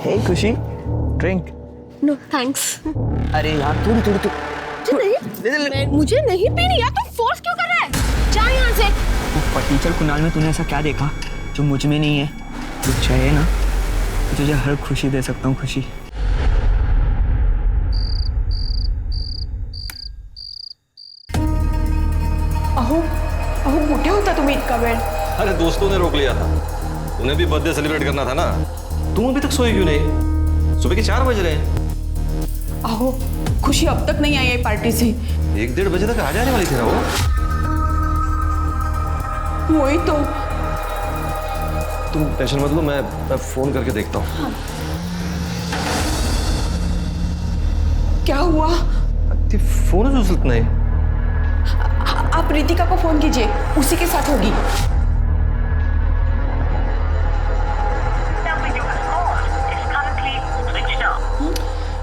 हे खुशी, drink. No thanks. अरे यार थोड़ी थोड़ी तो नहीं, मुझे नहीं पीनी यार। तू फोर्स क्यों कर रहा है? जा यहाँ से। टीचर कुणाल में तूने ऐसा क्या देखा जो मुझ में नहीं है? तू चाहे ना, तुझे हर खुशी दे सकता हूँ खुशी। अहो अहो कुठे होता तुम्ही इतका वेळ? अरे दोस्तों ने रोक लिया था, उन्हें भी बर्थडे सेलिब्रेट करना था ना। तुम अभी तक सोई क्यों नहीं? सुबह के 4 बज रहे हैं। अहो खुशी अब तक नहीं आई है पार्टी से। 1-1:30 बजे तक आ जाने वाली थी ना वो। वही तो। तुम टेंशन मत लो, मैं फोन करके देखता हूँ। हाँ। क्या हुआ? फोन है उचलत नहीं। आप रितिका को फोन कीजिए, उसी के साथ होगी।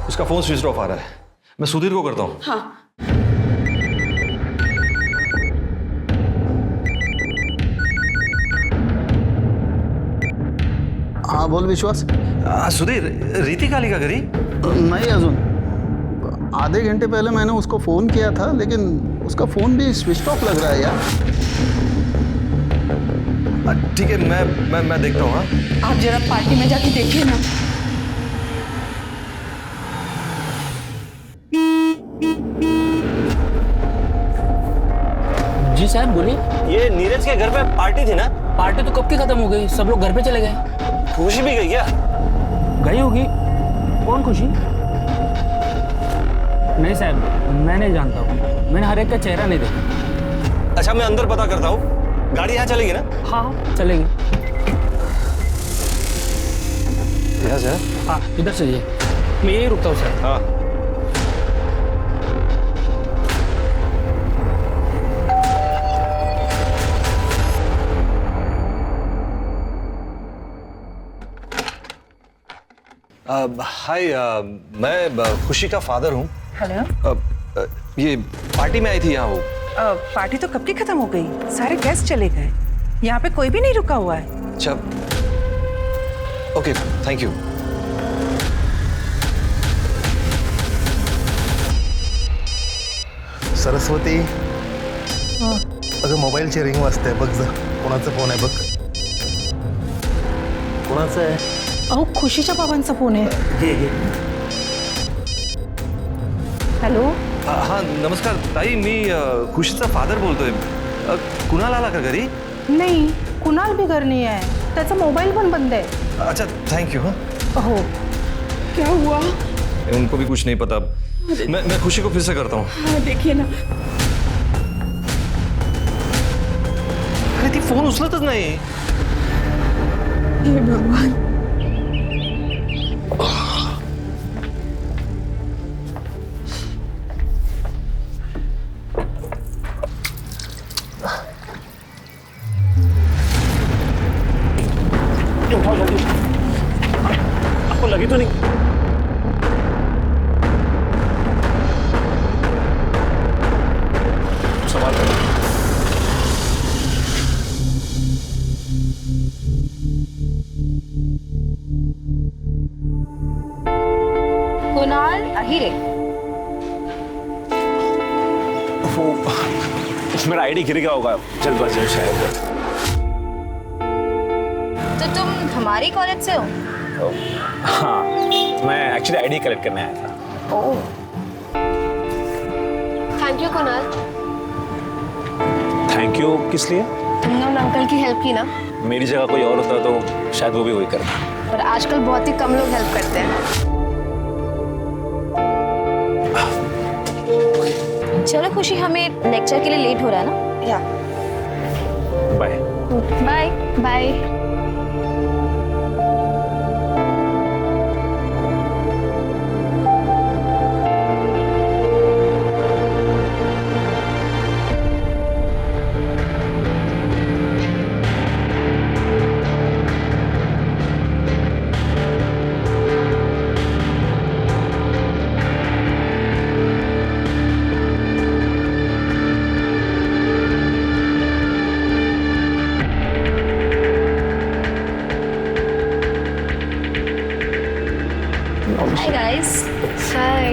उसका फोन स्विच ऑफ आ रहा है। मैं सुधीर को करता हूँ। हाँ। हाँ बोल विश्वास। सुधीर, रितिका आली का घरी? नहीं अजून। आधे घंटे पहले मैंने उसको फोन किया था, लेकिन उसका फोन भी स्विच ऑफ लग रहा है यार। ठीक है, मैं देखता हूँ। हाँ आप जरा पार्टी में जाके देखिए ना। जी साहब बोलिए। ये नीरज के घर पे पार्टी थी ना? पार्टी तो कब की खत्म हो गई, सब लोग घर पे चले गए। खुशी भी गई क्या? गई होगी। कौन खुशी? नहीं साहब, मैं नहीं जानता हूँ, मैंने हर एक का चेहरा नहीं देखा। अच्छा, मैं अंदर पता करता हूँ। गाड़ी यहाँ चलेगी ना? हाँ चलेगी। यहाँ से? हाँ इधर से ये, मैं यही रुकता हूँ सर। हाँ। हाय, मैं खुशी का फादर हूँ। हेलो। ये पार्टी में आई थी यहाँ वो। पार्टी तो कब की खत्म हो गई, सारे गेस्ट चले गए, यहाँ पे कोई भी नहीं रुका हुआ है। अच्छा, ओके, थैंक यू। सरस्वती, अगं मोबाईलची रिंग वाजते, बघ जा कोणाचा फोन आहे बघ. कोणाचा आहे? अहो खुशीच्या बाबांचा फोन आहे. हॅलो. हाँ नमस्कार ताई, मी खुशीचा फादर बोलतोय. कुणाल आला का घरी? नहीं, कुणाल भी घर नहीं है, त्याचा मोबाईल पण बंद है. अच्छा थैंक यू. हाँ अहो क्या हुआ? उनको भी कुछ नहीं पता. मैं खुशी को फिर से करता हूँ. हाँ देखिए ना. अरे ती फोन उचलतच नाही. हे भगवान. उठाओ जल्दी, आपको लगी तो नहीं? सवाल करो। कुणाल अहिरे। वो मेरा आईडी गिर गया होगा जल्दबाजी में शायद। तो तुम हमारी कॉलेज से हो? हाँ, मैं एक्चुअली आईडी कलेक्ट करने आया था। Oh, thank you Kunal. Thank you किस लिए? तुमने उन अंकल की हेल्प की ना। मेरी जगह कोई और होता तो शायद वो भी वही करता। पर आजकल बहुत ही कम लोग हेल्प करते हैं। चलो खुशी, हमें लेक्चर के लिए लेट हो रहा है ना। या bye bye bye. Hi guys. Hi.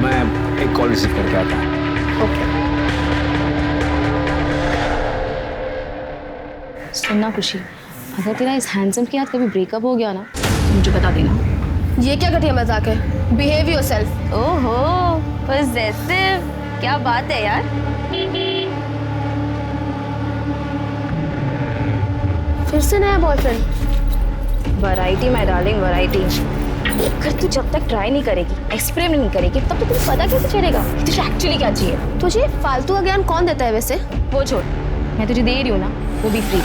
मैं एक कॉल रिसीव करके आता हूँ। ओके। सुनना खुशी, अगर तेरा इस हैंडसम के साथ कभी ब्रेकअप हो गया ना, तो मुझे बता देना। ये क्या घटिया मजाक है? Behave yourself. ओहो, पॉसेसिव, क्या बात है यार। फिर से नया boyfriend? Variety my darling, variety. अगर तू जब तक ट्राई नहीं करेगी, एक्सपेरिमेंट नहीं करेगी, तब तो तुझे पता कैसे चलेगा कि तुझे एक्चुअली क्या चाहिए। तुझे फालतू का ज्ञान कौन देता है वैसे? वो छोड़, मैं तुझे दे रही हूँ ना, वो भी फ्री।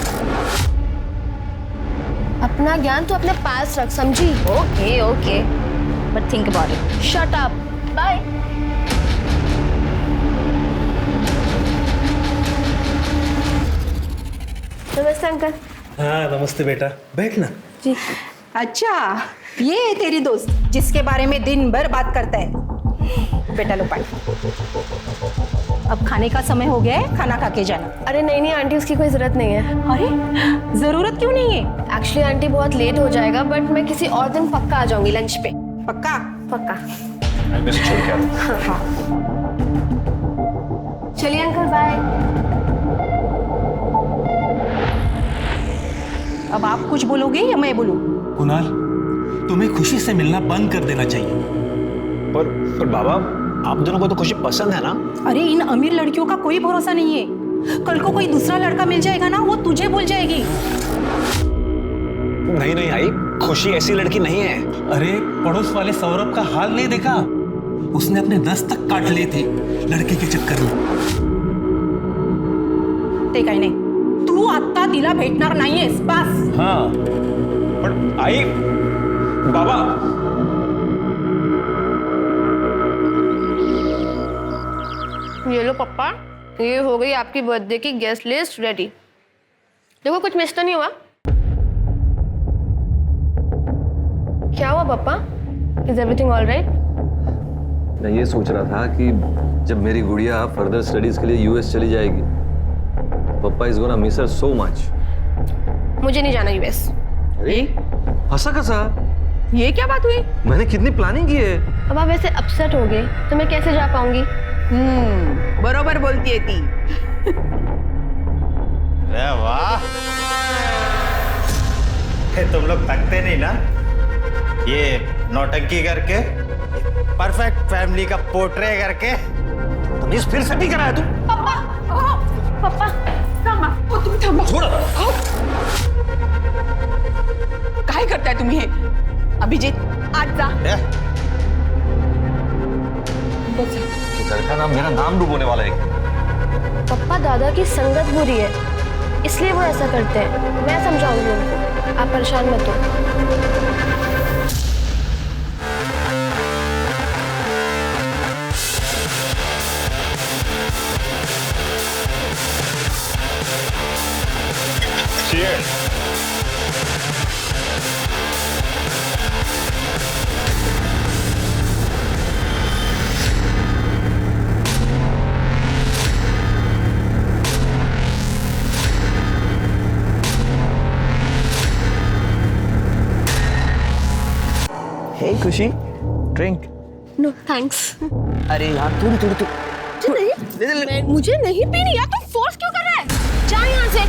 अपना ज्ञान तो अपने पास रख, समझी? Okay okay, but think about it. Shut up. Bye. नमस्ते अंकल। हाँ नमस्ते बेटा, बैठ ना। जी। अच्छा, ये है तेरी दोस्त जिसके बारे में दिन भर बात करता है। बेटा लो पानी। अब खाने का समय हो गया है, खाना खा के जाना। अरे नहीं नहीं आंटी, उसकी कोई जरूरत नहीं है। अरे जरूरत क्यों नहीं है? एक्चुअली आंटी बहुत लेट हो जाएगा, बट मैं किसी और दिन पक्का आ जाऊंगी लंच पे। पक्का? पक्का। मैं से छोड़ के आता हूँ। चलिए अंकल, बाय। अब आप कुछ बोलोगे या मैं बोलूं? कुणाल, तुम्हें खुशी से मिलना बंद कर देना चाहिए। पर बाबा, आप दोनों को तो खुशी पसंद है ना? अरे इन अमीर लड़कियों का कोई भरोसा नहीं है। कल को कोई दूसरा लड़का मिल जाएगा ना, वो तुझे भूल जाएगी। नहीं नहीं आई, खुशी ऐसी लड़की नहीं है। अरे पड़ोस वाले सौरभ का हाल नहीं देखा? उसने अपने नस तक काट लिए थे लड़के के चक्कर में। ते काही नाही, तू आता तिला भेटणार नाहीयेस, बस। हाँ, पर आई बाबा, ये लो पप्पा, ये हो गई आपकी बर्थडे की गेस्ट लिस्ट रेडी। देखो कुछ मिस तो नहीं हुआ? क्या हुआ पापा? Is everything all right? मैं ये सोच रहा था कि जब मेरी गुड़िया फर्दर स्टडीज के लिए यूएस चली जाएगी, papa is gonna miss her so much. मुझे नहीं जाना यूएस। अरे हंसा कसा? ये क्या बात हुई? मैंने कितनी प्लानिंग की है। अब आप ऐसे अपसेट हो गए तो मैं कैसे जा पाऊंगी? बरोबर बोलती है ती। अरे वाह, तुम लोग थकते नहीं ना ये नौटंकी करके, परफेक्ट फैमिली का पोर्ट्रे करके। तमीज फिर से भी कराया तू? पापा थांबा, ओ तुम्ही थांबा। छोड़। काय करताय तुम्ही हे? अभिजीत, आज जा। लड़का नाम मेरा नाम डुबोने वाला है। पापा दादा की संगत बुरी है, इसलिए वो ऐसा करते हैं। मैं समझाऊंगी उनको, आप परेशान मत हो। Cheers. हे खुशी, ड्रिंक। No thanks. अरे यार थोड़ी मुझे नहीं पीनी यार, तुम फोर्स क्यों कर रहा है? जा यहाँ से।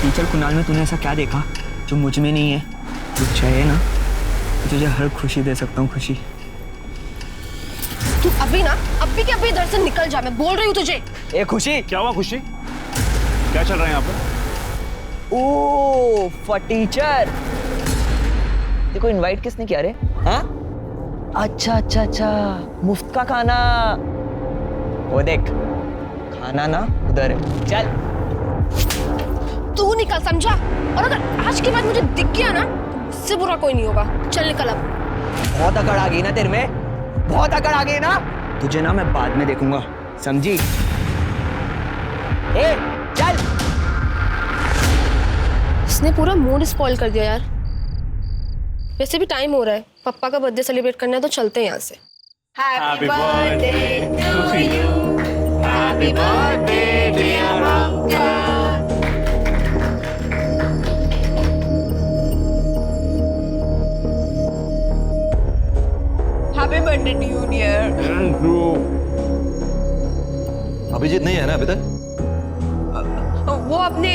टीचर कुणाल में तूने ऐसा क्या देखा जो मुझ में नहीं है? कुछ चाहिए ना, तुझे हर खुशी दे सकता हूँ खुशी। तू अभी के अभी इधर से निकल जा, मैं बोल रही हूँ तुझे। ए खुशी, क्या हुआ खुशी? क्या चल रहा है यहाँ पर? Oh for teacher. देखो इनवाइट किसने किया रे? हाँ? अच्छा, मुफ्त का खाना। वो देख, खाना ना उधर है, चल। तू निकल, समझा? और अगर आज के बाद मुझे दिख गया ना, तो मुझसे बुरा कोई नहीं होगा। चल निकल अब। बहुत अकड़ आ गई ना तेरे में, बहुत अकड़ आ गई ना। तुझे ना मैं बाद में देखूंगा, समझी? ए चल। इसने पूरा मूड स्पॉइल कर दिया यार। वैसे भी टाइम हो रहा है, पापा का बर्थडे सेलिब्रेट करना है, तो चलते हैं यहाँ से। Happy birthday to you. Happy birthday dear Uncle. Branded new year. Abhijeet नहीं है ना अभी तक? वो अपने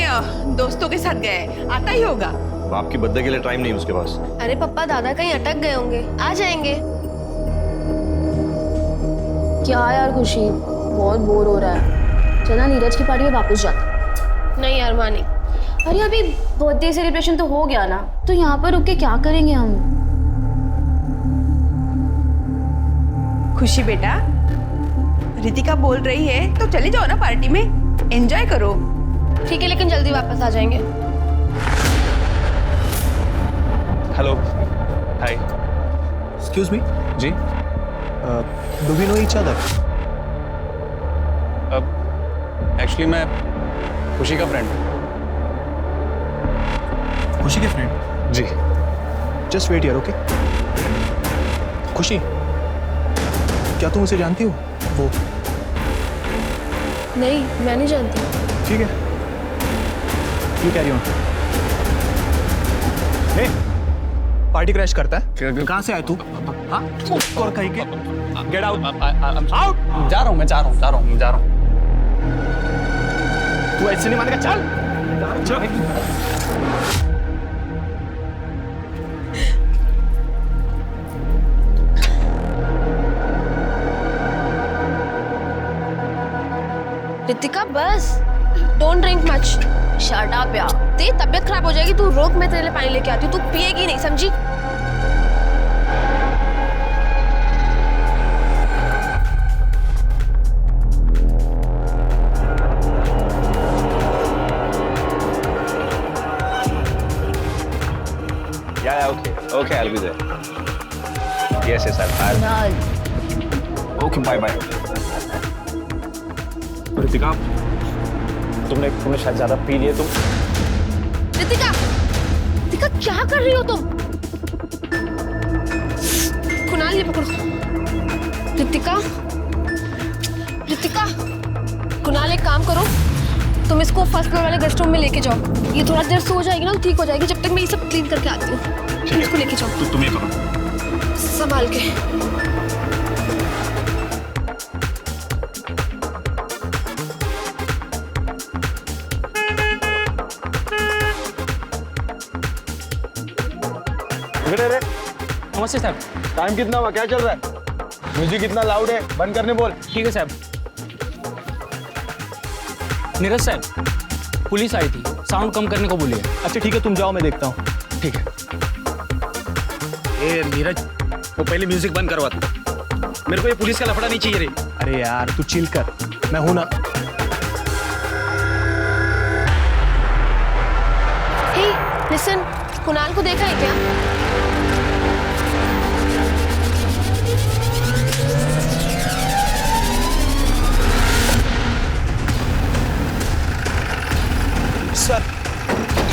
दोस्तों के साथ गए, आता ही होगा। बाप की बर्थडे के लिए टाइम नहीं उसके पास। अरे पप्पा दादा कहीं अटक गए होंगे, आ जाएंगे। क्या यार खुशी, बहुत बोर हो रहा है, चला नीरज की पार्टी में वापस जाते। नहीं यार मानी। अरे अभी बर्थडे सेलिब्रेशन तो हो गया ना, तो यहाँ पर रुक के क्या करेंगे हम? खुशी बेटा, रितिका बोल रही है तो चले जाओ ना पार्टी में, एंजॉय करो। ठीक है लेकिन जल्दी वापस आ जाएंगे। Hello, hi. एक्सक्यूज मी जी। Do we know each other? Actually मैं खुशी का फ्रेंड हूँ। खुशी के फ्रेंड? जी। Just wait here, okay? Khushi, क्या तुम उसे जानती हो? वो नहीं मैं नहीं जानती। ठीक है, you carry on. Party crash करता है? कहाँ से आए तू? हाँ? और कहीं के? Get out! आउट! जा रहा हूँ मैं, जा रहा हूँ। तू ऐसे नहीं मानेगा, चल! चल! रितिका बस, don't drink much. Shut up यार। तेरी तबीयत खराब हो जाएगी, तू रोक, मैं तेरे लिए पानी लेके आती हूँ, तू पिएगी नहीं, समझी? Yeah, okay, I'll be there. Yes, I'll. Okay, bye. Ritika, तुमने शायद ज्यादा पी लिए तुम। रितिका क्या कर रही हो तुम? कुणाल ये पकड़ो। रितिका कुणाल एक काम करो, तुम इसको फर्स्ट फ्लोर वाले गेस्ट रूम में लेके जाओ। ये थोड़ा देर सो जाएगी ना, ठीक हो जाएगी, जब तक मैं ये सब क्लीन करके आती हूँ। इसको लेके जाओ। तुम ये करो। संभाल के। नमस्ते साहब। टाइम कितना हुआ, क्या चल रहा है? म्यूजिक इतना लाउड है, बंद करने बोल। ठीक है साहब। नीरज साहब, पुलिस आई थी, साउंड कम करने को बोली है। अच्छा ठीक है, तुम जाओ, मैं देखता हूँ। ठीक है। ए नीरज, वो पहले म्यूजिक बंद करवा। मेरे को ये पुलिस का लफड़ा नहीं चाहिए रे। अरे यार तू चिल कर, मैं हूं ना। हे लिसन, कुणाल को देखा है क्या?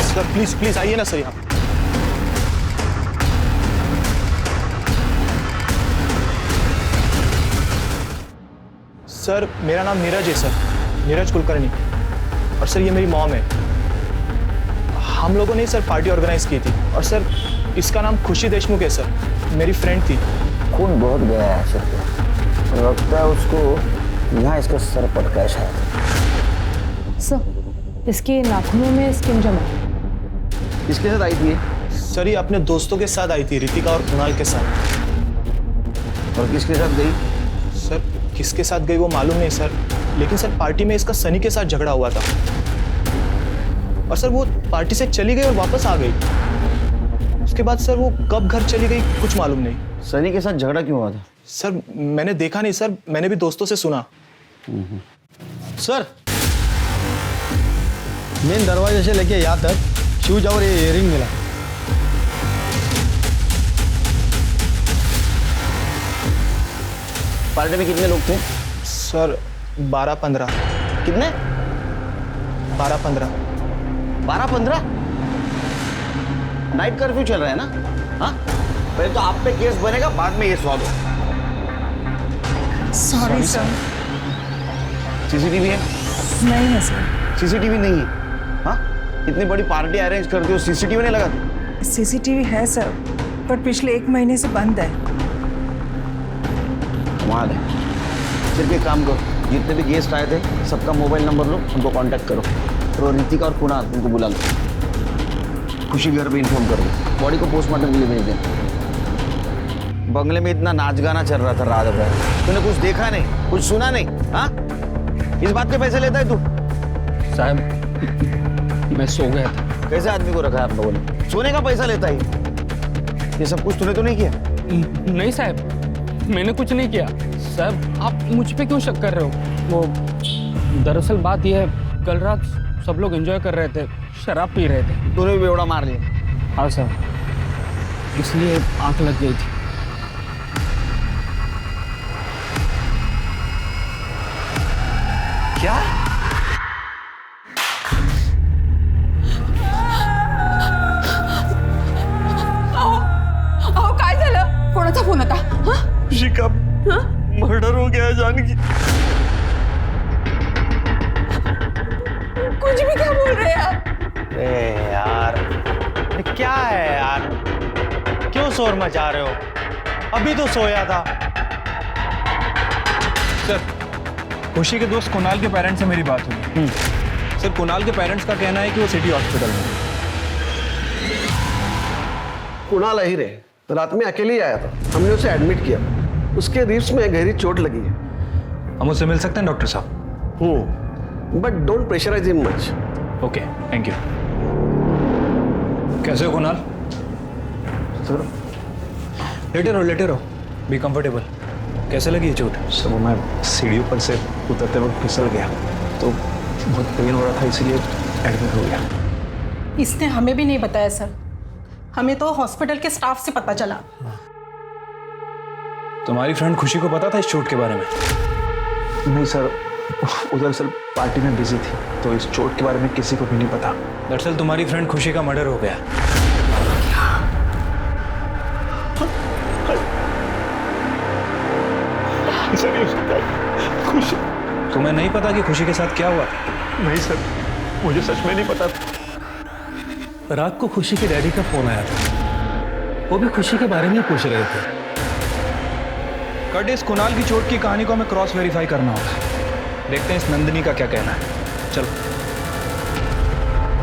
सर प्लीज आइए ना सर यहाँ। सर मेरा नाम नीरज है सर, नीरज कुलकर्णी। और सर ये मेरी मॉम है। हम लोगों ने सर पार्टी ऑर्गेनाइज की थी। और सर इसका नाम खुशी देशमुख है सर, मेरी फ्रेंड थी। खून बहुत गया है सर पे, लगता है उसको यहाँ इसका सर पटका है शायद। सर इसके नाखूनों में स्किन जमा। किसके साथ आई थी? सर ये अपने दोस्तों के साथ आई थी, रितिका और कुणाल के साथ। और किसके साथ गई? सर किसके साथ गई वो मालूम नहीं सर, लेकिन सर पार्टी में इसका सनी के साथ झगड़ा हुआ था। और सर वो पार्टी से चली गई और वापस आ गई। उसके बाद सर वो कब घर चली गई कुछ मालूम नहीं। सनी के साथ झगड़ा क्यों हुआ था? सर मैंने देखा नहीं सर, मैंने भी दोस्तों से सुना। सर मेन दरवाजे से लेके यहाँ तक शूज और ये इयरिंग मिला। पार्टी में कितने लोग थे? सर 12-15। कितने? 12-15। 12-15? नाइट कर्फ्यू चल रहा है ना? हाँ, पहले तो आप पे केस बनेगा, बाद में ये स्वाद हो। Sorry sir. सीसीटीवी है? नहीं है सर। सीसीटीवी नहीं है? हाँ, इतनी बड़ी पार्टी अरेंज करते हो, सीसीटीवी नहीं लगाते? सीसीटीवी है सर, पर पिछले 1 महीने से बंद है। कमाल है। सिर्फ एक काम करो, जितने भी गेस्ट आए थे सबका मोबाइल नंबर लो, उनको कांटेक्ट करो और रितिका और कुणाल उनको बुला लो। खुशी घर पे इन्फॉर्म कर दो, बॉडी को पोस्टमार्टम के लिए भेज दें। बंगले में इतना नाच गाना चल रहा था रात भर, तूने कुछ देखा नहीं, कुछ सुना नहीं? हाँ, इस बात के पैसे लेता है तू? साहब मैं सो गया था। कैसे आदमी को रखा है आप लोगों ने? सोने का पैसा लेता है ये सब कुछ तूने तो नहीं किया? नहीं साहब, मैंने कुछ नहीं किया। साहब आप मुझ पे क्यों शक कर रहे हो? वो दरअसल बात यह है, कल रात सब लोग एंजॉय कर रहे थे, शराब पी रहे थे। तूने भी बेवड़ा मार लिया? हाँ सर, इसलिए आंख लग गई थी। क्या? अहो काय झालं? कोणाचा फोन होता? हाँ? खुशी का मर्डर हो गया है जानकी। कुछ भी क्या बोल रहे हैं आप? अरे यार, ये क्या है यार? क्यों शोर मचा रहे हो? अभी तो सोया था। सर, खुशी के दोस्त कुणाल के पेरेंट्स से मेरी बात हुई। सर, कुणाल के पेरेंट्स का कहना है कि वो सिटी हॉस्पिटल में। कुणाल अहिर है, रात में अकेले ही आया था, हमने उसे एडमिट किया। उसके रिब्स में गहरी चोट लगी है। हम उससे मिल सकते हैं डॉक्टर साहब? But don't pressurise him much. Okay, thank you. कैसे हो कुणाल? सर लेटे रहो, बी कंफर्टेबल। कैसे लगी ये चोट? सर वो मैं सीढ़ी ऊपर से उतरते वक्त फिसल गया तो बहुत पेन हो रहा था, इसीलिए एडमिट हो गया। इसने हमें भी नहीं बताया सर, हमें तो हॉस्पिटल के स्टाफ से पता चला। तुम्हारी फ्रेंड खुशी को पता था इस चोट के बारे में? नहीं सर, उधर सर पार्टी में बिजी थी, तो इस चोट के बारे में किसी को भी नहीं पता। दरअसल तुम्हारी फ्रेंड खुशी का मर्डर हो गया। खुशी? तुम्हें नहीं पता कि खुशी के साथ क्या हुआ? नहीं सर, मुझे सच में नहीं पता। रात को खुशी के डैडी का फोन आया था, वो भी खुशी के बारे में ही पूछ रहे थे। कट इस कुणाल की चोट की कहानी को हमें क्रॉस वेरीफाई करना होगा। देखते हैं इस नंदिनी का क्या कहना है। चलो।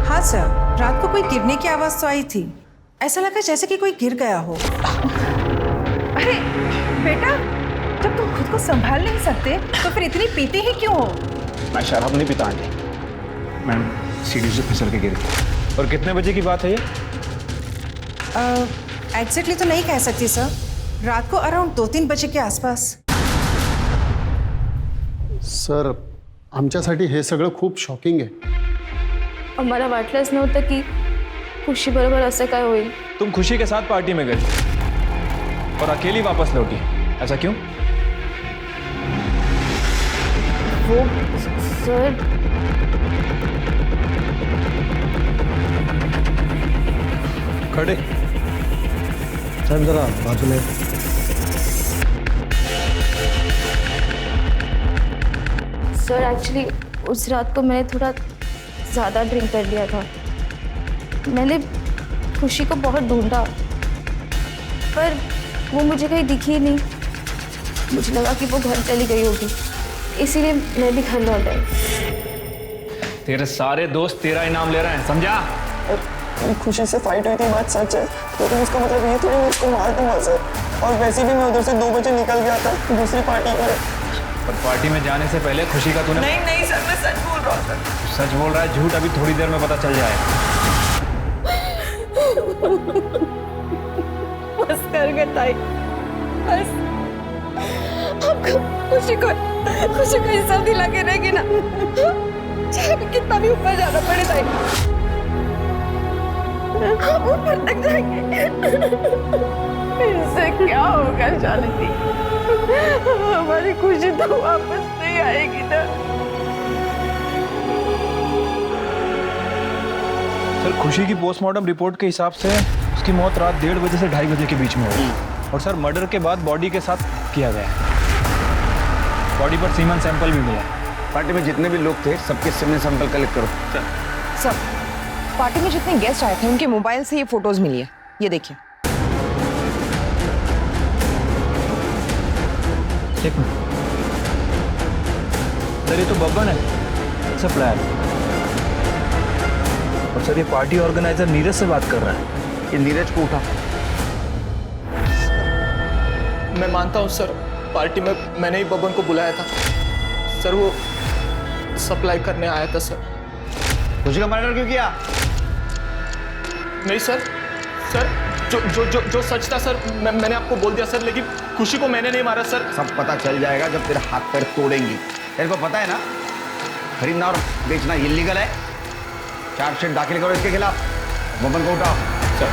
हाँ सर, रात को कोई गिरने की आवाज तो आई थी, ऐसा लगा जैसे कि कोई गिर गया हो। अरे बेटा, जब तुम खुद को संभाल नहीं सकते तो फिर इतनी पीते ही क्यों हो? मैं शराब नहीं पीता आंटी, मैं सीढ़ी से फिसल के गिर गया। और कितने बजे की बात है ये? एग्जैक्टली तो नहीं कह सकती सर, रात को अराउंड 2-3 बजे के आसपास। सर आमच्यासाठी हे सगळं खूप शॉकिंग आहे। आम्हाला वाटलंच नव्हतं की खुशी बरोबर असं काय होईल। तुम खुशी के साथ पार्टी में गए और अकेली वापस लौटी, ऐसा क्यों? वो सर, खड़े साहब जरा बाजू में। सर एक्चुअली उस रात को मैंने थोड़ा ज़्यादा ड्रिंक कर लिया था। मैंने खुशी को बहुत ढूंढा पर वो मुझे कहीं दिखी ही नहीं। मुझे लगा कि वो घर चली गई होगी, इसीलिए मैं भी घर लौट आई। तेरे सारे दोस्त तेरा इनाम ले रहे हैं, समझा? खुशी से फाइट हुई थी, बात सच है, लेकिन उसका मतलब ये थोड़ी मैं उसको मार दूंगा सर। और वैसे भी मैं उधर से 2 बजे निकल गया था दूसरी पार्टी में। पर पार्टी में जाने से पहले खुशी का तूने... नहीं सर, मैं सच बोल रहा हूँ सर। सच बोल रहा है, झूठ अभी थोड़ी देर में पता चल जाएगा। बस कर गए ताई, बस। आपको खुशी को ये सब दिला के रहेगी ना, चाहे कितना भी ऊपर जाना पड़े ताई, हम ऊपर तक जाएंगे। इससे क्या होगा शालिनी, हमारी खुशी तो वापस नहीं आएगी ना। सर खुशी की पोस्टमार्टम रिपोर्ट के हिसाब से उसकी मौत रात 1:30 बजे से 2:30 बजे के बीच में हुई और सर मर्डर के बाद बॉडी के साथ किया गया। बॉडी पर सीमन सैंपल भी मिला। पार्टी में जितने भी लोग थे सबके सीमन सैंपल कलेक्ट करो। सर, पार्टी में जितने गेस्ट आए थे उनके मोबाइल से ये फोटोज मिली है, ये देखिए। एक मिनट सर, ये तो बब्बन है सप्लायर, और सर ये पार्टी ऑर्गेनाइजर नीरज से बात कर रहा है। ये नीरज को उठा। मैं मानता हूँ सर, पार्टी में मैंने ही बब्बन को बुलाया था सर, वो सप्लाई करने आया था सर। खुशी का मर्डर क्यों किया? नहीं सर, सर जो जो जो जो सच था सर, मैंने आपको बोल दिया सर, लेकिन खुशी को मैंने नहीं मारा सर। सब पता चल जाएगा जब तेरे हाथ पैर तोड़ेंगी। तेरे को पता है ना, खरीदना और बेचना इलीगल है। चार्जशीट दाखिल करो इसके खिलाफ। बब्बन को उठाओ सर।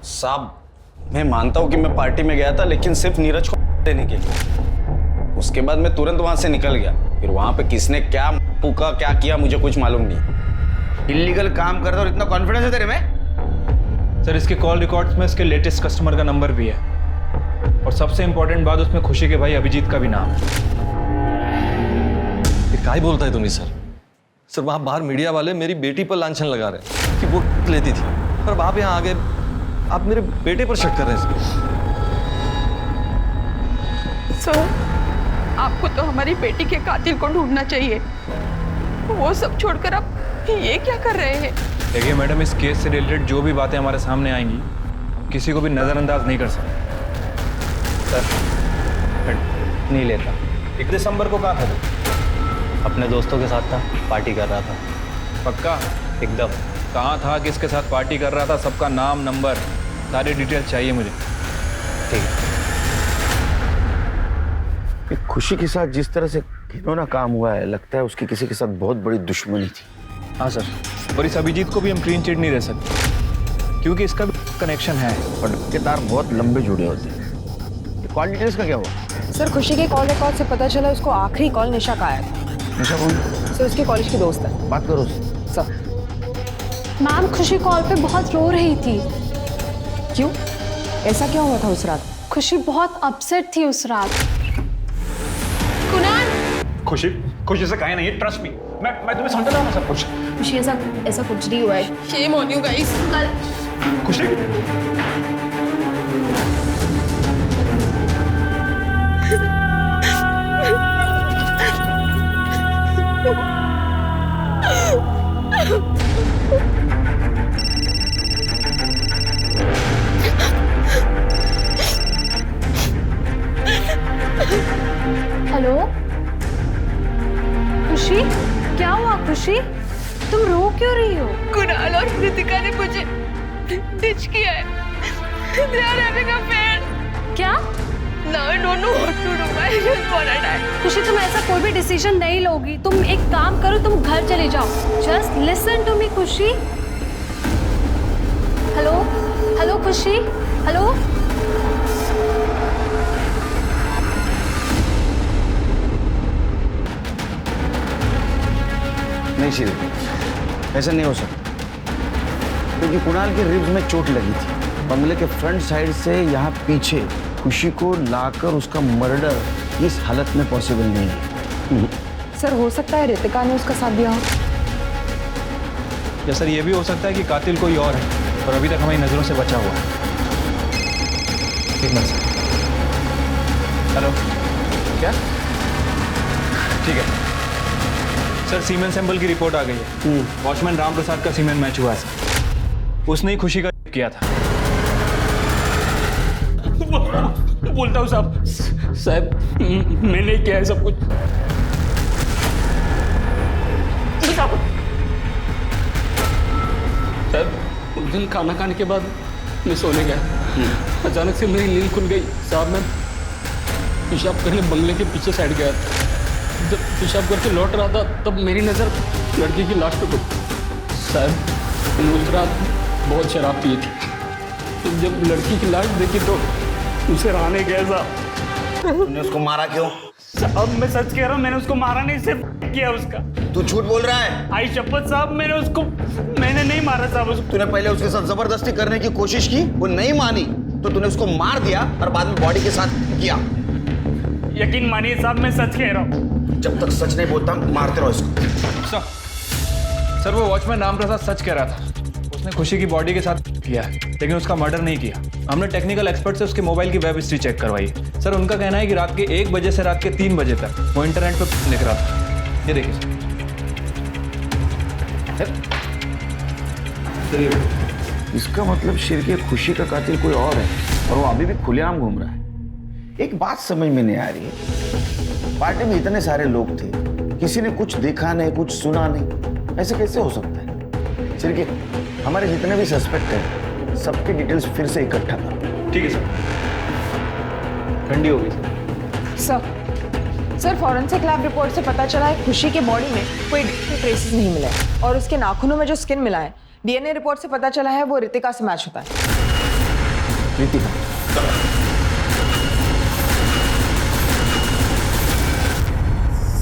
साहब, मैं मानता हूं कि मैं पार्टी में गया था, लेकिन सिर्फ नीरज को देने के लिए। उसके बाद मैं तुरंत वहां से निकल गया। फिर वहां पे किसने क्या फूका, क्या किया, मुझे कुछ मालूम नहीं। इलीगल काम करता और इतना कॉन्फिडेंस है तेरे में? सर इसके कॉल रिकॉर्ड्स में इसके लेटेस्ट कस्टमर का नंबर भी है, और सबसे इंपॉर्टेंट बात, उसमें खुशी के भाई अभिजीत का भी नाम। ये क्या ही बोलता है तुम्हें सर? सर वहाँ बाहर मीडिया वाले मेरी बेटी पर लांछन लगा रहे हैं कि वो लेती थी, पर आप यहाँ आगे आप मेरे बेटे पर शक कर रहे हैं। सर, आपको तो हमारी बेटी के कातिल को ढूंढना चाहिए। वो सब छोड़कर आप ये क्या कर रहे हैं? देखिए मैडम, इस केस से रिलेटेड जो भी बातें हमारे सामने आएंगी, हम किसी को भी नज़रअंदाज नहीं कर सकते। सर नहीं लेता। 1 दिसंबर को कहाँ था तू? अपने दोस्तों के साथ था, पार्टी कर रहा था। पक्का? एकदम। कहाँ था, किसके साथ पार्टी कर रहा था, सबका नाम, नंबर, सारी डिटेल चाहिए मुझे। ठीक है। खुशी के साथ जिस तरह से घिनौना काम हुआ है, लगता है उसकी किसी के साथ बहुत बड़ी दुश्मनी थी। हाँ सर, और इस अभिजीत को भी हम क्लीन चिट नहीं दे सकते, क्योंकि इसका भी कनेक्शन है और के तार बहुत लंबे जुड़े होते हैं। कॉल डिटेल्स का क्या हुआ? सर, खुशी के कॉल रिकॉर्ड से पता चला उसको आखिरी कॉल निशा का आया था। निशा कौन? सर, उसके कॉलेज की दोस्त है। बात करो सर। मैम, खुशी कॉल पे बहुत रो रही थी। क्यों? ऐसा क्या हुआ था उस रात? खुशी बहुत अपसेट थी उस रात। कुणाल, खुशी से कहीं नहीं है, ट्रस्ट मी। मैं तुम्हें समझा रहा हूँ सब कुछ। खुशी ऐसा कुछ नहीं हुआ है। Shame on you guys. खुशी हेलो खुशी, क्या हुआ खुशी? तुम रो क्यों रही हो? कुणाल और कृतिका ने मुझे डिच किया है। They are having an affair. क्या? Now I don't know what to do. I just wanna die. खुशी, तुम ऐसा कोई भी डिसीजन नहीं लोगी। तुम एक काम करो, तुम घर चले जाओ। जस्ट लिसन टू मी खुशी। हेलो हेलो खुशी, हेलो। नहीं श्री, ऐसा नहीं हो सकता, क्योंकि कुणाल के रिब्स में चोट लगी थी। बंगले के फ्रंट साइड से यहाँ पीछे खुशी को लाकर उसका मर्डर इस हालत में पॉसिबल नहीं है। सर, हो सकता है रितिका ने उसका साथ दिया हो। या सर ये भी हो सकता है कि कातिल कोई और है और अभी तक हमारी नजरों से बचा हुआ है। एक मिनट सर। हेलो, क्या? ठीक है सर, सीमेन सैंपल की रिपोर्ट आ गई है। वॉचमैन राम प्रसाद का सीमेन मैच हुआ है सर, उसने ही खुशी का किया था। बोलता हूँ साहब, मैंने किया है सब कुछ। साहब, उस दिन खाना खाने के बाद मैं सोने गया, अचानक से मेरी नींद खुल गई। साहब, मैं पेशाब करने बंगले के पीछे साइड गया। जब पेशाब करके लौट रहा था तब मेरी नज़र लड़की की लाश पे पड़ी। साहब, मैंने उस रात बहुत शराब पी थी। तो जब लड़की की लाश देखी तो उसे रहने गया साहब। तुमने उसको मारा क्यों? साहब, मैं सच कह रहा हूँ, मैंने उसको मारा नहीं, सिर्फ किया उसका। तू झूठ बोल रहा है? आई शपथ साहब, मैंने नहीं मारा साहब उसको। तूने पहले उसके साथ जबरदस्ती करने की कोशिश की, वो नहीं मानी, तो तूने उसको मार दिया और बाद में बॉडी के साथ किया। यकीन मानिए साहब, मैं सच कह रहा हूँ। जब तक सच नहीं बोलता मारते रहो इसको। सर, वो वॉचमैन राम प्रसाद सच कह रहा था। उसने खुशी की बॉडी के साथ किया है, लेकिन उसका मर्डर नहीं किया। हमने टेक्निकल एक्सपर्ट से उसके मोबाइल की वेब हिस्ट्री चेक करवाई है। सर उनका कहना है कि रात के 1 बजे से रात के 3 बजे तक वो इंटरनेट पर लिख रहा था। ये देखिए सर। इसका मतलब शेर की खुशी का कातिल कोई और है और वो अभी भी खुलेआम घूम रहा है। एक बात समझ में नहीं आ रही है, पार्टी में इतने सारे लोग थे, किसी ने कुछ देखा नहीं, कुछ सुना नहीं, ऐसे कैसे हो सकता है? चिरके, हमारे जितने भी सस्पेक्ट हैं सबकी डिटेल्स फिर से इकट्ठा करो। ठीक है सर। ठंडी हो गई सर फॉरेंसिक लैब रिपोर्ट से पता चला है खुशी के बॉडी में कोई ट्रेसेस नहीं मिले हैं और उसके नाखूनों में जो स्किन मिला है डीएनए रिपोर्ट से पता चला है वो रितिका से मैच होता है। रितिका?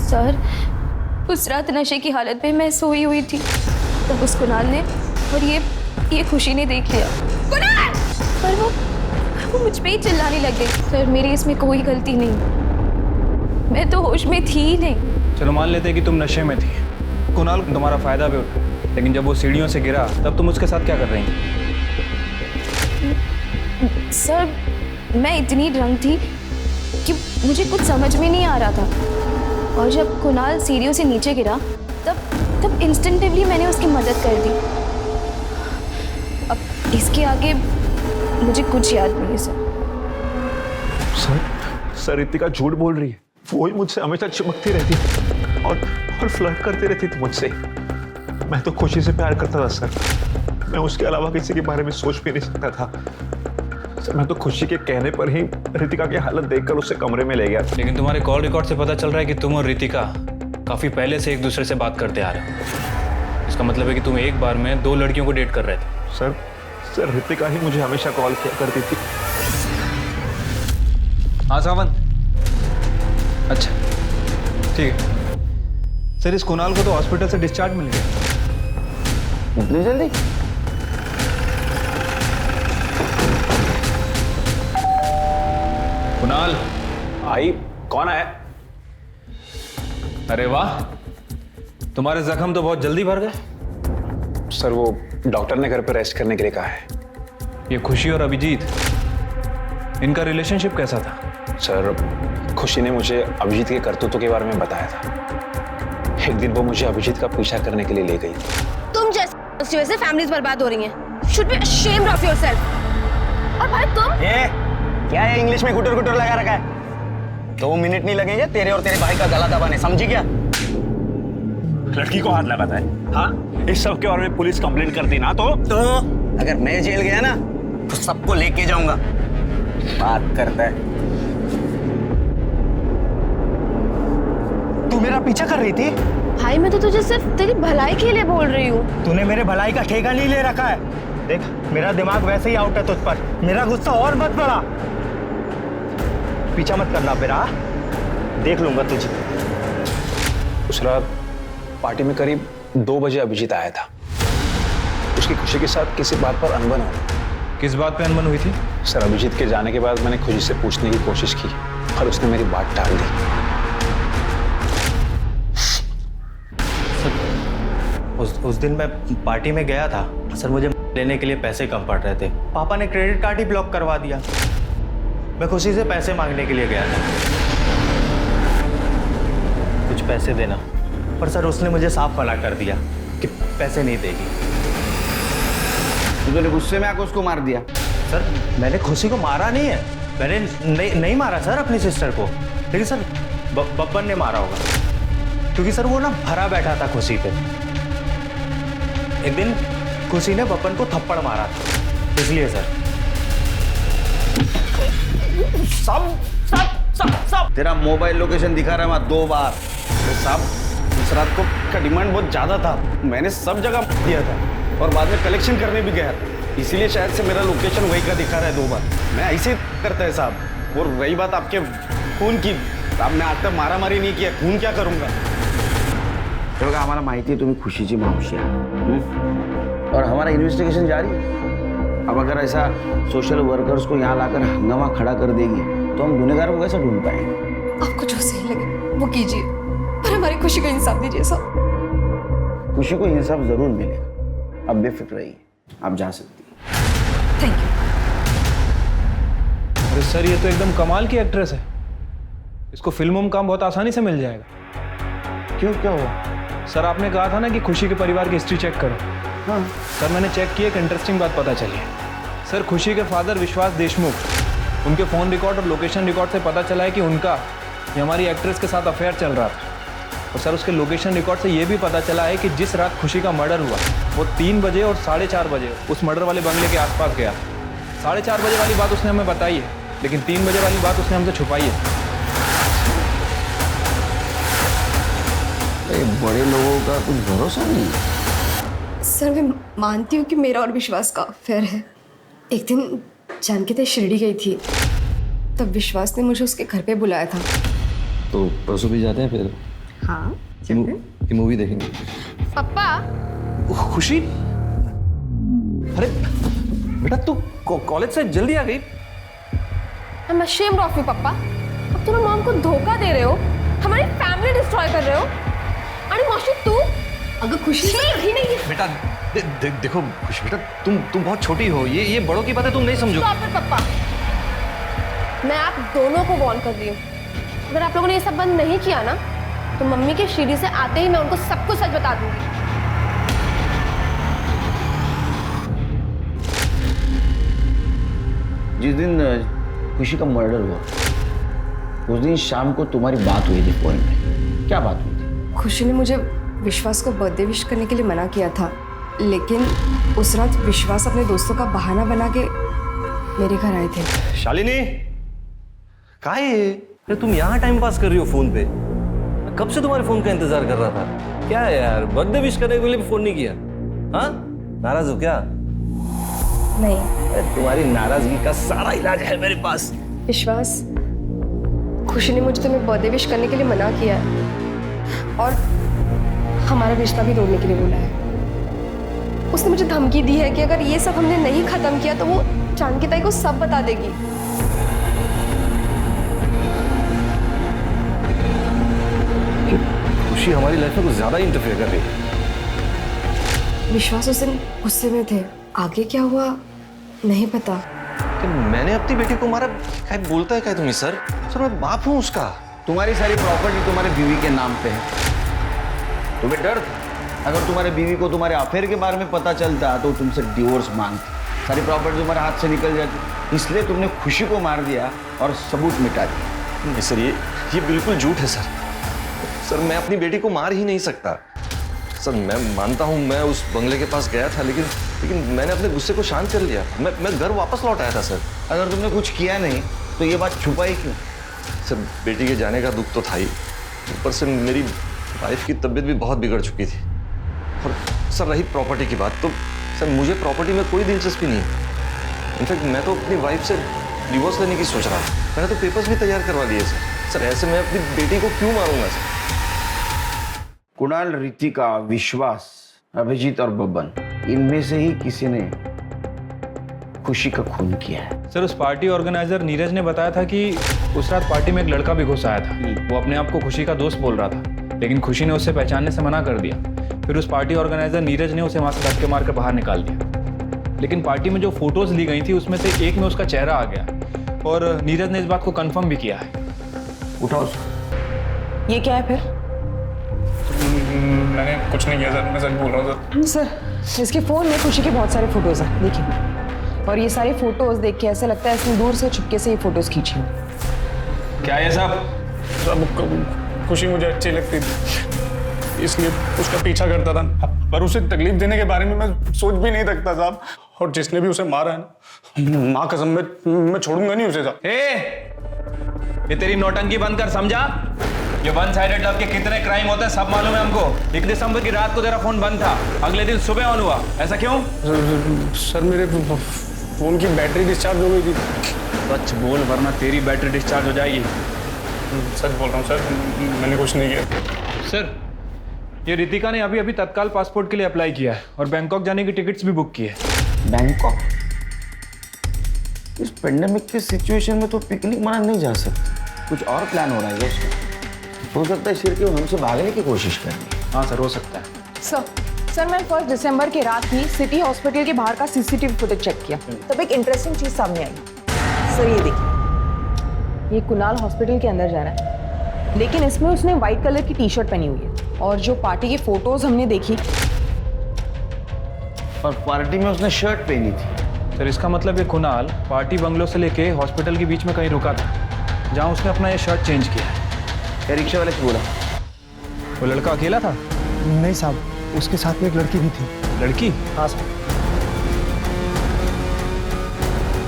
सर उस रात नशे की हालत में मैं सोई हुई थी, तब उस कुणाल ने और ये खुशी ने देख लिया। कुणाल! पर वो मुझ पे ही चिल्लाने लग गई। सर मेरी इसमें कोई गलती नहीं, मैं तो होश में थी ही नहीं। चलो मान लेते हैं कि तुम नशे में थी, कुणाल तुम्हारा फायदा भी उठा, लेकिन जब वो सीढ़ियों से गिरा तब तुम उसके साथ क्या कर रही थी? सर मैं इतनी ड्रंक थी कि मुझे कुछ समझ में नहीं आ रहा था, और जब कुणाल सीढ़ियों से नीचे गिरा तब इंस्टेंटिवली मैंने उसकी मदद कर दी। अब इसके आगे मुझे कुछ याद नहीं है सर रितिका झूठ बोल रही है। वो ही मुझसे हमेशा चिपकती रहती थी और फ्लर्ट करती रहती थी मुझसे। मैं तो खुशी से प्यार करता था सर, मैं उसके अलावा किसी के बारे में सोच भी नहीं सकता था सर। मैं तो खुशी के कहने पर ही रितिका की हालत देखकर उसे कमरे में ले गया। लेकिन तुम्हारे कॉल रिकॉर्ड से पता चल रहा है कि तुम और रितिका काफी पहले से एक दूसरे से बात करते आ रहे हो। इसका मतलब है कि तुम एक बार में 2 लड़कियों को डेट कर रहे थे। सर रितिका ही मुझे हमेशा कॉल किया करती थी। हाँ सावन, अच्छा ठीक है सर। इस कुणाल को तो हॉस्पिटल से डिस्चार्ज मिल गया। इतनी जल्दी? कुणाल आई, कौन आया? अरे वाह, तुम्हारे जख्म तो बहुत जल्दी भर गए। सर वो डॉक्टर ने घर पर रेस्ट करने के लिए कहा है। ये खुशी और अभिजीत, इनका रिलेशनशिप कैसा था? सर खुशी ने मुझे अभिजीत के करतूतों के बारे में बताया था। एक दिन वो मुझे अभिजीत का पीछा करने के लिए ले गई। तुम जैसी वजह से फैमिलीज बर्बाद हो रही हैं। Should be ashamed of yourself. और भाई तुम क्या है इंग्लिश में गुटर गुटर लगा रखा है? 2 मिनट नहीं लगेंगे तेरे और तेरे भाई का गला दबाने, समझी क्या? लड़की को हाथ लगाता है? हाँ, इस सब के बारे में पुलिस कंप्लेंट कर दी ना तो अगर मैं जेल गया ना तो सबको लेके जाऊंगा। बात करता है। तू मेरा पीछा कर रही थी? भाई मैं तो तुझे सिर्फ तेरी भलाई के लिए बोल रही हूँ। तूने मेरे भलाई का ठेका नहीं ले रखा है। देख मेरा दिमाग वैसे ही आउट है तुझ पर, मेरा गुस्सा और मत बढ़ा। पीछा मत करना मेरा, देख लूंगा तुझे। उस रात पार्टी में करीब 2 बजे अभिजीत आया था। उसकी खुशी के साथ किसी बात पर अनबन हुई। किस बात पे अनबन हुई थी? सर अभिजीत के जाने के बाद मैंने खुशी से पूछने की कोशिश की और उसने मेरी बात टाल दी। उस दिन मैं पार्टी में गया था सर, मुझे लेने के लिए पैसे कम पड़ रहे थे। पापा ने क्रेडिट कार्ड ही ब्लॉक करवा दिया। मैं खुशी से पैसे मांगने के लिए गया था, कुछ पैसे देना, पर सर उसने मुझे साफ मना कर दिया कि पैसे नहीं देगी। तूने गुस्से में आकर उसको मार दिया? सर मैंने खुशी को मारा नहीं है, मैंने नहीं मारा सर अपनी सिस्टर को, लेकिन सर बब्बन ने मारा होगा, क्योंकि सर वो ना भरा बैठा था खुशी पे। एक दिन खुशी ने बब्बन को थप्पड़ मारा था, इसलिए सर। सब तेरा मोबाइल लोकेशन दिखा रहा है वहां 2 बार। तो साहब उस रात को का डिमांड बहुत ज्यादा था, मैंने सब जगह दिया था और बाद में कलेक्शन करने भी गया था, इसीलिए शायद से मेरा लोकेशन वही का दिखा रहा है 2 बार। मैं ऐसे करता है साहब। और रही बात आपके खून की, साहब मैं आज तक मारा मारी नहीं किया, खून क्या करूंगा? बघा आम्हाला माहिती आहे तुम्ही खुशीची मावशी आहे और हमारा इन्वेस्टिगेशन जारी है। अब अगर ऐसा सोशल वर्कर्स को यहाँ लाकर हंगामा खड़ा कर देंगे तो हम गुनहगारों को कैसे ढूंढ पाएंगे? आपको जो सही लगे वो कीजिए, पर हमारी खुशी को इंसाफ दीजिए साहब। खुशी को इंसाफ जरूर मिलेगा, अब बेफिक्र रहिए। आप जा सकती हैं। अरे सर, ये तो एकदम कमाल की एक्ट्रेस है। इसको फिल्मों में काम बहुत आसानी से मिल जाएगा। क्यों, क्या हुआ? सर, आपने कहा था ना कि खुशी के परिवार की हिस्ट्री चेक करो। हाँ सर, मैंने चेक किया, एक इंटरेस्टिंग बात पता चली है। सर, खुशी के फादर विश्वास देशमुख, उनके फ़ोन रिकॉर्ड और लोकेशन रिकॉर्ड से पता चला है कि उनका ये हमारी एक्ट्रेस के साथ अफेयर चल रहा था। और सर, उसके लोकेशन रिकॉर्ड से ये भी पता चला है कि जिस रात खुशी का मर्डर हुआ वो 3 बजे और 4:30 बजे उस मर्डर वाले बंगले के आसपास गया। 4:30 बजे वाली बात उसने हमें बताई है, लेकिन 3 बजे वाली बात उसने हमसे छुपाई है। बड़े लोगों का कुछ भरोसा नहीं है। सर, मैं मानती हूँ कि मेरा और विश्वास का अफेयर है। एक दिन जानकी ते शिरडी गई थी, तब विश्वास ने मुझे उसके घर पे बुलाया था। तो परसों भी जाते हैं फिर? हाँ, मूवी देखेंगे। पापा। खुशी, अरे बेटा तू कॉलेज से जल्दी आ गई। I'm ashamed of you, पापा। अब तुम मॉम को धोखा दे रहे हो, हमारी फैमिली डिस्ट्रॉय कर रहे हो। अरे मौसी, तू अगर खुशी ही नहीं है। बेटा देखो खुशी, बेटा तुम बहुत छोटी हो, ये बड़ों की बातें तुम नहीं समझो। Stop it, पापा। मैं आप दोनों को वार्न कर रही हूँ, अगर आप लोगों ने ये सब बंद नहीं किया ना, तो मम्मी के शिरडी से आते ही मैं उनको सब कुछ सच बता दूंगी। जिस दिन खुशी का मर्डर हुआ उस दिन शाम को तुम्हारी बात हुई थी फोन में। क्या बात हुई थी? खुशी ने मुझे विश्वास को बर्थडे विश करने के लिए मना किया था, लेकिन उस रात विश्वास अपने दोस्तों का बहाना बना के मेरे घर आए थे। शालिनी, कहाँ है ये? अरे तुम यहाँ टाइम पास कर रही हो फोन पे? मैं कब से तुम्हारे फोन का इंतजार कर रहा था। क्या है यार, बर्थडे विश करने के लिए भी फोन नहीं किया? हाँ, नाराज हो क्या? नहीं। अरे तुम्हारी नाराजगी का सारा इलाज है मेरे पास। विश्वास, खुशी ने मुझे तुम्हें बर्थडे विश करने के लिए मना किया है और हमारा रिश्ता भी तोड़ने के लिए बोला है। उसने मुझे धमकी दी है कि अगर ये सब हमने नहीं खत्म किया तो वो जानकी ताई को सब बता देगी। खुशी हमारी लाइफ में कुछ ज्यादा इंटरफेयर कर रही है। विश्वास उस दिन गुस्से में थे, आगे क्या हुआ नहीं पता। कि मैंने अपनी बेटी को मारा? क्या बोलता है क्या तुम्हें? सर मैं बाप हूँ उसका। तुम्हारी सारी प्रॉपर्टी तुम्हारे बीवी के नाम पे है। तुम्हें डर था अगर तुम्हारे बीवी को तुम्हारे अफेयर के बारे में पता चलता तो तुमसे डिवोर्स मांगती, सारी प्रॉपर्टी तुम्हारे हाथ से निकल जाती। इसलिए तुमने खुशी को मार दिया और सबूत मिटा दिया। नहीं सर, ये बिल्कुल झूठ है सर। मैं अपनी बेटी को मार ही नहीं सकता। सर मैं मानता हूँ मैं उस बंगले के पास गया था, लेकिन मैंने अपने गुस्से को शांत कर लिया। मैं घर वापस लौट आया था सर। अगर तुमने कुछ किया नहीं तो ये बात छुपाई क्यों? सर बेटी के जाने का दुख तो था ही, ऊपर से मेरी वाइफ की तबीयत भी बहुत बिगड़ चुकी थी। और सर रही प्रॉपर्टी की बात, तो सर मुझे प्रॉपर्टी में कोई दिलचस्पी नहीं है। इनफैक्ट मैं तो अपनी वाइफ से डिवोर्स लेने की सोच रहा था। मैंने तो पेपर्स भी तैयार करवा लिए सर। ऐसे मैं अपनी बेटी को क्यों मारूंगा सर? कुणाल, रितिका, विश्वास, अभिजीत और बब्बन, इनमें से ही किसी ने खुशी का खून किया है। सर, उस पार्टी ऑर्गेनाइजर नीरज ने बताया था कि उस रात पार्टी में एक लड़का भी घुस आया था। वो अपने आप को खुशी का दोस्त बोल रहा था, लेकिन खुशी ने उससे पहचानने से मना कर दिया। फिर उस पार्टी ऑर्गेनाइजर नीरज ने उसे वहां से धक्के मार कर बाहर निकाल दिया। लेकिन पार्टी में जो फोटोज ली गई थी उसमें से एक में उसका चेहरा आ गया और नीरज ने इस बात को कंफर्म भी किया है। उठाओ। ये क्या है फिर? मैंने कुछ नहीं किया सर, मैं सच बोल रहा हूँ सर। सर, इसके फोन में खुशी के बहुत सारे फोटोज हैं, देखिए। और ये सारे फोटोज देख के ऐसा लगता है इसने दूर से छुपके से ये फोटोज खींची हो। क्या है सब? खुशी मुझे अच्छी लगती थी, इसलिए उसका पीछा करता था, पर उसे तकलीफ देने के बारे में मैं सोच भी नहीं सकता साहब। और जिसने भी उसे मारा है ना, माँ कसम मैं छोड़ूंगा नहीं उसे साहब। ये तेरी नौटंकी बंद कर, समझा? ये वन साइडेड लव के कितने क्राइम होते हैं सब मालूम है हमको। 1 दिसंबर की रात को तेरा फोन बंद था, अगले दिन सुबह ऑन हुआ, ऐसा क्यों? सर मेरे फोन की बैटरी डिस्चार्ज हो गई थी। सच बोल वरना तेरी बैटरी डिस्चार्ज हो जाएगी। सच बोल रहा हूँ सर, मैंने कुछ नहीं किया। सर, ये रितिका ने अभी तत्काल पासपोर्ट के लिए अप्लाई किया है और बैंकॉक जाने की टिकट्स भी बुक की है। बैंकॉक? इस पेंडेमिक की सिचुएशन में तो पिकनिक मनाने नहीं जा सकते, कुछ और प्लान हो रहा है उसका। हो सकता है सिर्फ हमसे भागने की कोशिश कर रही है। हाँ सर, हो सकता है। सर, सर मैं 1 दिसंबर की रात ही सिटी हॉस्पिटल के बाहर का सीसीटीवी फुटेज चेक किया, तब एक इंटरेस्टिंग चीज सामने आई। सर ये देखिए, ये कुणाल हॉस्पिटल के अंदर जा रहा है, लेकिन इसमें उसने व्हाइट कलर की टी शर्ट पहनी हुई है। और जो पार्टी की फोटोज हमने देखी, और पार्टी में उसने शर्ट पहनी थी। सर इसका मतलब ये कुणाल पार्टी बंगलो से लेके हॉस्पिटल के बीच में कहीं रुका था, जहाँ उसने अपना ये शर्ट चेंज किया है। क्या रिक्शा वाले से बोला? वो लड़का अकेला था? नहीं साहब, उसके साथ में एक लड़की भी थी। लड़की? हाँ साहब।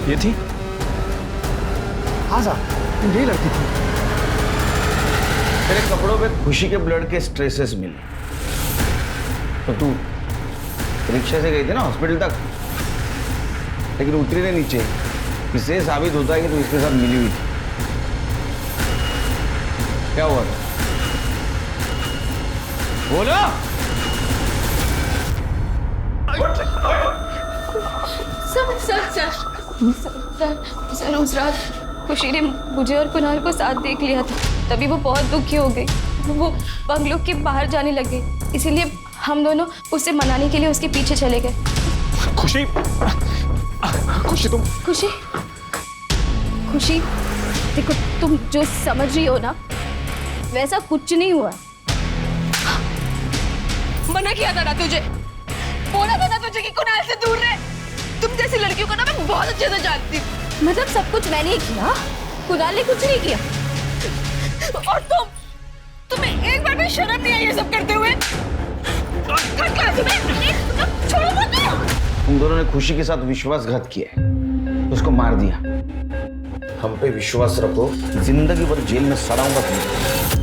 ये थी? हाँ साहब, यही लड़की थी। तेरे कपड़ों पे खुशी के ब्लड के स्ट्रेसेस मिले, तो तू रिक्शा से गई थी ना हॉस्पिटल तक, लेकिन उतरी नहीं नीचे। इससे साबित होता है कि तू इसके साथ मिली हुई थी। क्या हुआ था? बोलो। सर उस रात खुशी ने मुझे और कुणाल को साथ देख लिया था, तभी वो बहुत दुखी हो गई। वो बंगलो के बाहर जाने लगे, इसीलिए हम दोनों उसे मनाने के लिए उसके पीछे चले गए। खुशी, खुशी तुम खुशी, खुशी देखो, तुम जो समझ रही हो ना, वैसा कुछ नहीं हुआ। मना किया था ना तुझे, बोला था ना तुझे कि कुणाल से दूर रहे। तुम जैसी लड़कियों को ना मैं बहुत अच्छे से जानती हूँ। मतलब सब कुछ मैंने ही किया, कुणाल ने कुछ नहीं किया। और तुम्हें एक बार भी शर्म नहीं आई ये सब करते हुए? छोड़ो मुझे। तुम दोनों ने खुशी के साथ विश्वासघात किया है, उसको मार दिया। हम पे विश्वास रखो, जिंदगी भर जेल में सड़ाऊंगा तुम्हें।